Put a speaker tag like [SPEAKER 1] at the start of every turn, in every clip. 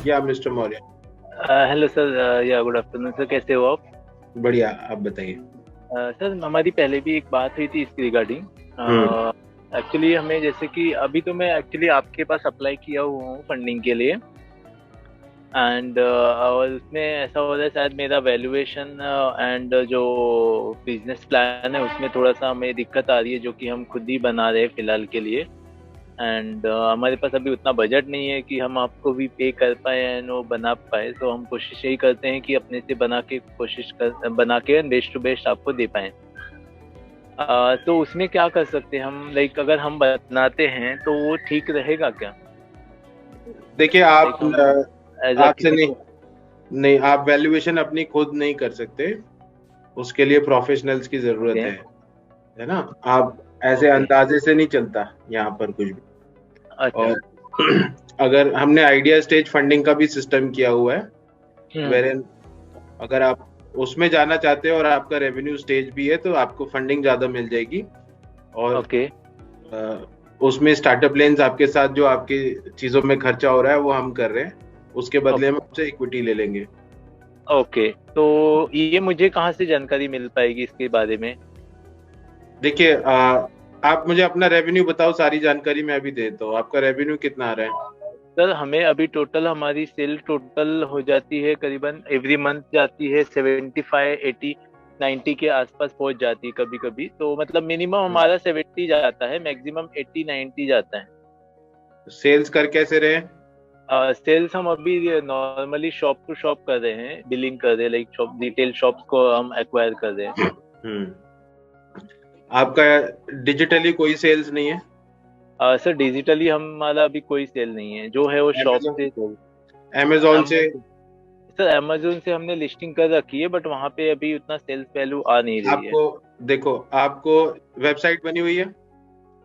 [SPEAKER 1] या mister Maurya.
[SPEAKER 2] Hello sir. या good afternoon sir, कैसे हो आप?
[SPEAKER 1] बढ़िया, आप बताइए।
[SPEAKER 2] सर, हमारी पहले भी एक बात हुई थी इसकी रिगार्डिंग।
[SPEAKER 1] हम्म।
[SPEAKER 2] एक्चुअली हमें जैसे कि अभी तो मैं एक्चुअली आपके पास अप्लाई किया हुआ हूँ फंडिंग के लिए। एंड और उसमें ऐसा हो रहा है, शायद मेरा वैल्यूएशन एंड जो बिजनेस प्लान है उसमें थोड़ा सा हमें दिक्कत आ रही है, जो कि हम खुद ही बना रहे हैं फिलहाल के लिए। एंड हमारे पास अभी उतना बजट नहीं है कि हम आपको भी पे कर पाए एंड वो बना पाए, तो हम कोशिश यही करते हैं कि अपने से बना के बेस्ट टू बेस्ट आपको दे पाए। तो उसमें क्या कर सकते हैं हम, लाइक अगर हम बनाते हैं तो वो ठीक रहेगा क्या?
[SPEAKER 1] देखिए,
[SPEAKER 2] लाइक
[SPEAKER 1] आप
[SPEAKER 2] हम एज अ
[SPEAKER 1] आपसे
[SPEAKER 2] किसी
[SPEAKER 1] नहीं,
[SPEAKER 2] को।
[SPEAKER 1] नहीं, आप वैल्यूएशन अपनी खुद नहीं कर सकते। उसके लिए प्रोफेशनल्स की जरूरत
[SPEAKER 2] ओके।
[SPEAKER 1] है ना। आप ऐसे
[SPEAKER 2] ओके।
[SPEAKER 1] अंदाजे से नहीं चलता यहाँ पर कुछ भी।
[SPEAKER 2] अच्छा।
[SPEAKER 1] और अगर हमने आइडिया स्टेज फंडिंग का भी सिस्टम किया हुआ है,
[SPEAKER 2] हम्म।
[SPEAKER 1] वेर अगर आप उसमें जाना चाहते हो और आपका रेवेन्यू स्टेज भी है तो आपको फंडिंग ज्यादा मिल जाएगी। और
[SPEAKER 2] ओके।
[SPEAKER 1] अ, उसमें स्टार्टअप लेन्स आपके साथ जो आपकी चीजों में खर्चा हो रहा है वो हम कर रहे हैं। उसके बदले में
[SPEAKER 2] ओके।
[SPEAKER 1] आपसे इक्विटी ले लेंगे।
[SPEAKER 2] ओके। तो ये मुझे कहाँ से जानकारी मिल पाएगी इसके बारे में?
[SPEAKER 1] देखिए, आप मुझे अपना रेवेन्यू बताओ, सारी जानकारी मैं अभी दे देता हूँ। आपका रेवेन्यू कितना आ रहा है?
[SPEAKER 2] सर, हमें अभी टोटल हमारी सेल टोटल हो जाती है, करीबन एवरी मंथ जाती है 75, 80, 90 के आसपास पहुंच जाती है कभी कभी। तो मतलब मिनिमम हमारा 70 जाता है, मैक्सिमम 80, 90 जाता है।
[SPEAKER 1] सेल्स कर कैसे रहे हैं?
[SPEAKER 2] सेल्स हम अभी नॉर्मली शॉप टू शॉप कर रहे हैं, बिलिंग कर रहे हैं, लाइक शॉप रिटेल शॉप्स को हम एक्वायर कर रहे हैं।
[SPEAKER 1] हम्म। आपका डिजिटली कोई सेल्स नहीं है?
[SPEAKER 2] सर, डिजिटली हमारा अभी कोई सेल नहीं है, जो है वो शॉप
[SPEAKER 1] अमेजोन,
[SPEAKER 2] से सेल।
[SPEAKER 1] अमेजोन से?
[SPEAKER 2] सर, अमेजोन से हमने लिस्टिंग कर रखी है, बट वहां पे अभी उतना सेल्स वैल्यू आ नहीं रही है।
[SPEAKER 1] आपको, देखो, आपको वेबसाइट बनी हुई है?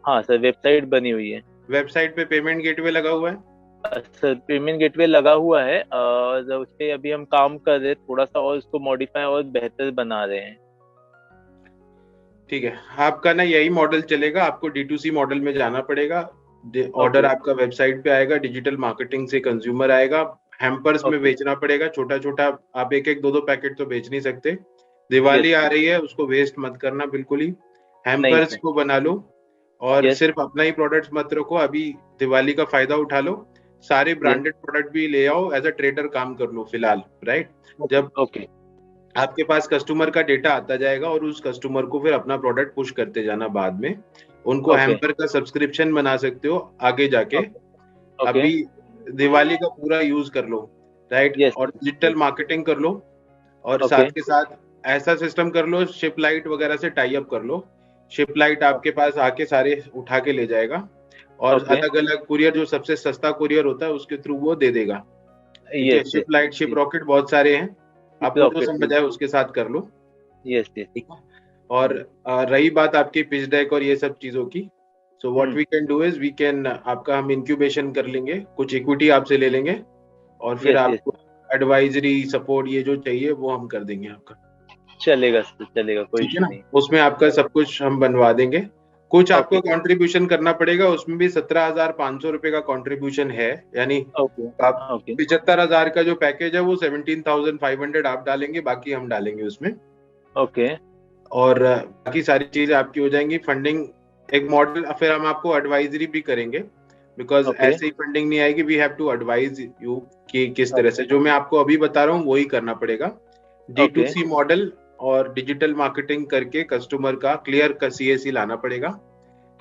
[SPEAKER 2] हाँ सर, वेबसाइट बनी हुई है।
[SPEAKER 1] वेबसाइट पे पेमेंट गेटवे लगा हुआ है?
[SPEAKER 2] सर, पेमेंट गेटवे लगा हुआ है और उस पे अभी हम काम कर रहे हैं, थोड़ा सा और उसको मॉडिफाई और बेहतर बना रहे हैं।
[SPEAKER 1] ठीक है। आपका ना यही मॉडल चलेगा, आपको D2C मॉडल में जाना पड़ेगा। Order
[SPEAKER 2] okay.
[SPEAKER 1] आपका वेबसाइट पे आएगा, डिजिटल मार्केटिंग से कंज्यूमर आएगा। हैम्पर्स में
[SPEAKER 2] ओके।
[SPEAKER 1] बेचना पड़ेगा, छोटा छोटा। आप एक एक दो दो पैकेट तो बेच नहीं सकते।
[SPEAKER 2] यस।
[SPEAKER 1] दिवाली आ रही है, उसको वेस्ट मत करना बिल्कुल ही।
[SPEAKER 2] नहीं
[SPEAKER 1] हैम्पर्स
[SPEAKER 2] सर।
[SPEAKER 1] को बना लो और
[SPEAKER 2] यस।
[SPEAKER 1] सिर्फ अपना ही प्रोडक्ट्स मत रखो। अभी दिवाली का फायदा उठा लो, सारे
[SPEAKER 2] यस।
[SPEAKER 1] ब्रांडेड प्रोडक्ट भी ले आओ, एज अ ट्रेडर काम कर लो फिलहाल, राइट।
[SPEAKER 2] ओके।
[SPEAKER 1] जब
[SPEAKER 2] ओके।
[SPEAKER 1] आपके पास कस्टमर का डेटा आता जाएगा और उस कस्टमर को फिर अपना प्रोडक्ट पुश करते जाना बाद में। उनको
[SPEAKER 2] ओके।
[SPEAKER 1] हैम्पर का सब्सक्रिप्शन बना सकते हो आगे जाके।
[SPEAKER 2] ओके। ओके।
[SPEAKER 1] अभी दिवाली का पूरा यूज कर लो, राइट,
[SPEAKER 2] यस।
[SPEAKER 1] और डिजिटल मार्केटिंग कर लो। और
[SPEAKER 2] ओके।
[SPEAKER 1] साथ के साथ ऐसा सिस्टम कर लो, शिप लाइट वगैरह से टाई अप कर लो। शिप लाइट आपके पास आके सारे उठा के ले जाएगा और
[SPEAKER 2] ओके।
[SPEAKER 1] अलग अलग कुरियर, जो सबसे सस्ता कुरियर होता है उसके थ्रू वो दे देगा। ठीक है,
[SPEAKER 2] yes.
[SPEAKER 1] Ship light, ship
[SPEAKER 2] yes.
[SPEAKER 1] Rocket, बहुत सारे हैं। आपको जो
[SPEAKER 2] रॉकेट।
[SPEAKER 1] समझ आए उसके साथ कर लो।
[SPEAKER 2] यस। यस।
[SPEAKER 1] ठीक है। और रही बात आपकी पिच डेक और ये सब चीजों की, so what
[SPEAKER 2] hmm.
[SPEAKER 1] We can do is we can आपका हम इंक्यूबेशन कर लेंगे, कुछ इक्विटी आपसे ले लेंगे और फिर
[SPEAKER 2] यस। यस।
[SPEAKER 1] आपको एडवाइजरी सपोर्ट ये जो चाहिए वो हम कर देंगे आपका।
[SPEAKER 2] चलेगा सर, चलेगा, कोई
[SPEAKER 1] ठीक है
[SPEAKER 2] इशू
[SPEAKER 1] ना।
[SPEAKER 2] नहीं।
[SPEAKER 1] उसमें आपका सब कुछ हम बनवा देंगे। कुछ आपको
[SPEAKER 2] ओके।
[SPEAKER 1] कंट्रीब्यूशन करना पड़ेगा, उसमें भी 17,500 रुपये का कंट्रीब्यूशन है। यानी
[SPEAKER 2] ओके।
[SPEAKER 1] आप
[SPEAKER 2] ओके।
[SPEAKER 1] 75,000 का जो पैकेज है वो 17,500 आप डालेंगे, बाकी हम डालेंगे उसमें।
[SPEAKER 2] ओके।
[SPEAKER 1] और बाकी सारी चीजें आपकी हो जाएंगी। फंडिंग एक मॉडल, फिर हम आपको एडवाइजरी भी करेंगे, बिकॉज
[SPEAKER 2] ओके।
[SPEAKER 1] ऐसे ही फंडिंग नहीं आएगी। We have to advise you कि किस तरह
[SPEAKER 2] ओके।
[SPEAKER 1] से, जो मैं आपको अभी बता रहा हूँ वही करना पड़ेगा।
[SPEAKER 2] ओके।
[SPEAKER 1] D2C मॉडल और डिजिटल मार्केटिंग करके कस्टमर का क्लियर CAC लाना पड़ेगा।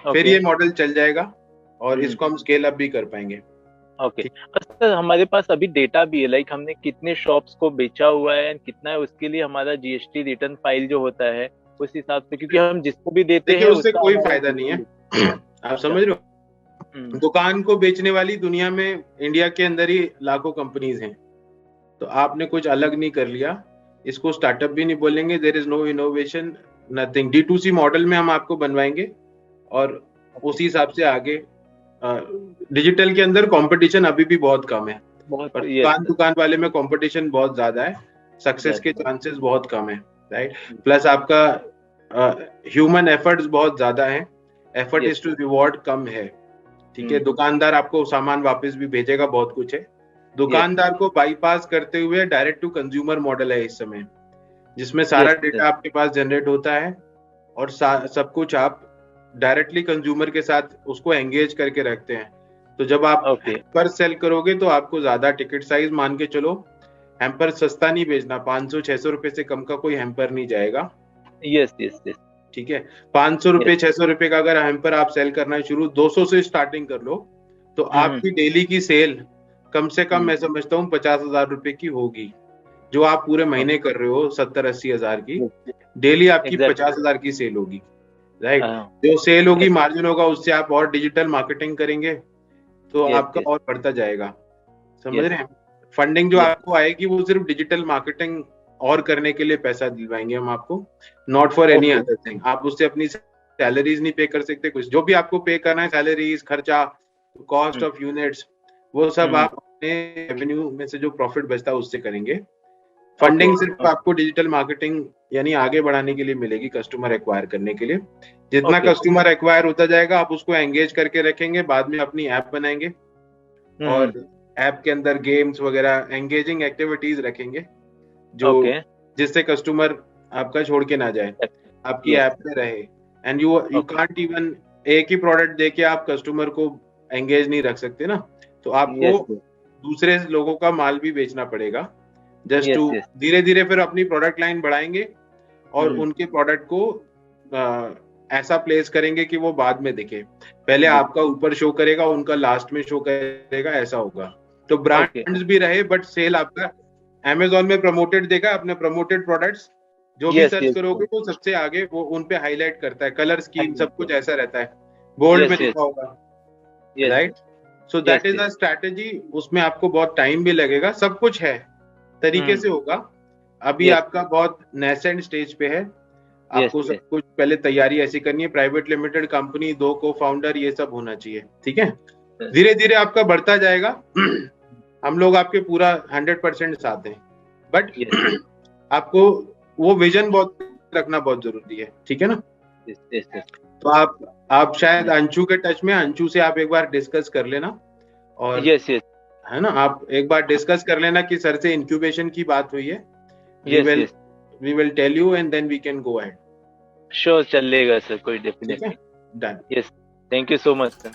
[SPEAKER 1] फिर
[SPEAKER 2] ओके।
[SPEAKER 1] ये मॉडल चल जाएगा और
[SPEAKER 2] हम्म।
[SPEAKER 1] इसको हम स्केल अप भी कर पाएंगे।
[SPEAKER 2] ओके।
[SPEAKER 1] ठीक।
[SPEAKER 2] और सर, हमारे पास अभी डेटा भी है, लाइक हमने कितने शॉप्स को बेचा हुआ है एंड कितना है, उसके लिए हमारा जीएसटी रिटर्न फाइल जो होता है उस हिसाब से, क्योंकि हम जिसको भी देते
[SPEAKER 1] देखिए,
[SPEAKER 2] हैं
[SPEAKER 1] उससे
[SPEAKER 2] उसका
[SPEAKER 1] कोई
[SPEAKER 2] हमारा
[SPEAKER 1] फायदा नहीं
[SPEAKER 2] जीएसटी।
[SPEAKER 1] है। आप
[SPEAKER 2] अच्छा।
[SPEAKER 1] समझ रहे हो,
[SPEAKER 2] हम्म।
[SPEAKER 1] दुकान को बेचने वाली दुनिया में इंडिया के अंदर ही लाखों कंपनीज हैं। तो आपने कुछ अलग नहीं कर लिया। इसको स्टार्टअप भी नहीं बोलेंगे, there is no innovation, nothing. D2C model में हम आपको बनवाएंगे और
[SPEAKER 2] ओके।
[SPEAKER 1] उसी हिसाब से आगे। डिजिटल के अंदर कंपटीशन अभी भी बहुत कम है,
[SPEAKER 2] बहुत,
[SPEAKER 1] पर
[SPEAKER 2] यस
[SPEAKER 1] दुकान
[SPEAKER 2] सर।
[SPEAKER 1] दुकान वाले में कंपटीशन बहुत ज्यादा है। सक्सेस के
[SPEAKER 2] ज्यादा।
[SPEAKER 1] चांसेस बहुत कम है, राइट। प्लस आपका ह्यूमन एफर्ट्स बहुत ज्यादा है, effort
[SPEAKER 2] yes
[SPEAKER 1] is to
[SPEAKER 2] sir.
[SPEAKER 1] Reward कम है। ठीक है, दुकानदार आपको सामान वापस भी भेजेगा, बहुत कुछ है। दुकानदार को बाईपास करते हुए डायरेक्ट टू कंज्यूमर मॉडल है इस समय, जिसमें सारा डेटा आपके पास जनरेट होता है और सब कुछ आप डायरेक्टली कंज्यूमर के साथ उसको एंगेज करके रखते हैं। तो जब आप हैम्पर सेल करोगे तो आपको ज्यादा टिकट साइज मान के चलो, हैम्पर सस्ता नहीं बेचना, 500-600 रुपए से कम का कोई हैम्पर नहीं जाएगा।
[SPEAKER 2] यस यस यस,
[SPEAKER 1] ठीक है, 500 रुपए 600 रुपए का अगर हैम्पर आप सेल करना शुरू 200 से स्टार्टिंग कर लो, तो आपकी डेली की सेल कम से कम मैं समझता हूँ 50,000 रुपए की होगी, जो आप पूरे महीने कर रहे हो 70-80 हजार की, डेली आपकी 50,000 की सेल होगी, राइट। जो सेल होगी, मार्जिन होगा, उससे आप और डिजिटल मार्केटिंग करेंगे तो आपका और बढ़ता जाएगा, समझ रहे हैं। फंडिंग जो आपको आएगी वो सिर्फ डिजिटल मार्केटिंग और करने के लिए पैसा दिलवाएंगे हम आपको, not for any other thing. आप उससे अपनी सैलरीज नहीं पे कर सकते, कुछ जो भी आपको पे करना है, सैलरीज, खर्चा, कॉस्ट ऑफ यूनिट्स, वो सब आप अपने रेवेन्यू में से जो प्रॉफिट बचता है उससे करेंगे। फंडिंग सिर्फ आपको डिजिटल मार्केटिंग यानी आगे बढ़ाने के लिए मिलेगी, कस्टमर एक्वायर करने के लिए। जितना कस्टमर एक्वायर होता जाएगा आप उसको एंगेज करके रखेंगे, बाद में अपनी ऐप बनाएंगे और ऐप के अंदर गेम्स वगैरह एंगेजिंग एक्टिविटीज रखेंगे, जो जिससे कस्टमर आपका छोड़ के ना जाए, आपकी ऐप में रहे। एंड यू कांट इवन एक ही प्रोडक्ट देके आप कस्टमर को एंगेज नहीं रख सकते ना, तो आपको दूसरे लोगों का माल भी बेचना पड़ेगा, जस्ट टू धीरे धीरे फिर अपनी प्रोडक्ट लाइन बढ़ाएंगे और उनके प्रोडक्ट को ऐसा प्लेस करेंगे कि वो बाद में दिखे, पहले आपका ऊपर शो करेगा, उनका लास्ट में शो करेगा, ऐसा होगा। तो ब्रांड्स भी रहे बट सेल आपका Amazon में प्रमोटेड देगा, अपने प्रमोटेड प्रोडक्ट्स जो भी सर्च करोगे वो सबसे आगे वो उन पे हाईलाइट करता है, कलर स्कीम सब कुछ ऐसा रहता है, बोल्ड में लिखा होगा, right. So that is a strategy. उसमें आपको बहुत टाइम भी लगेगा, सब कुछ है तरीके से होगा। अभी आपका बहुत नेसेंट स्टेज पे है, आपको सब कुछ पहले तैयारी ऐसी करनी है। प्राइवेट लिमिटेड कंपनी, 2 को-फाउंडर, ये सब होना चाहिए, ठीक है। धीरे धीरे आपका बढ़ता जाएगा। हम लोग आपके पूरा 100% साथ हैं, बट आपको वो विजन बहुत रखना बहुत जरूरी है, ठीक है ना। तो आप शायद अंशु के टच में, अंशु से आप एक बार डिस्कस कर लेना, और है ना, आप एक बार डिस्कस कर लेना कि सर से इंक्यूबेशन की बात हुई है, we will tell you and then we can go ahead.
[SPEAKER 2] Sure, चलेगा सर, कोई definitely.
[SPEAKER 1] Done.
[SPEAKER 2] Yes, thank you so much sir.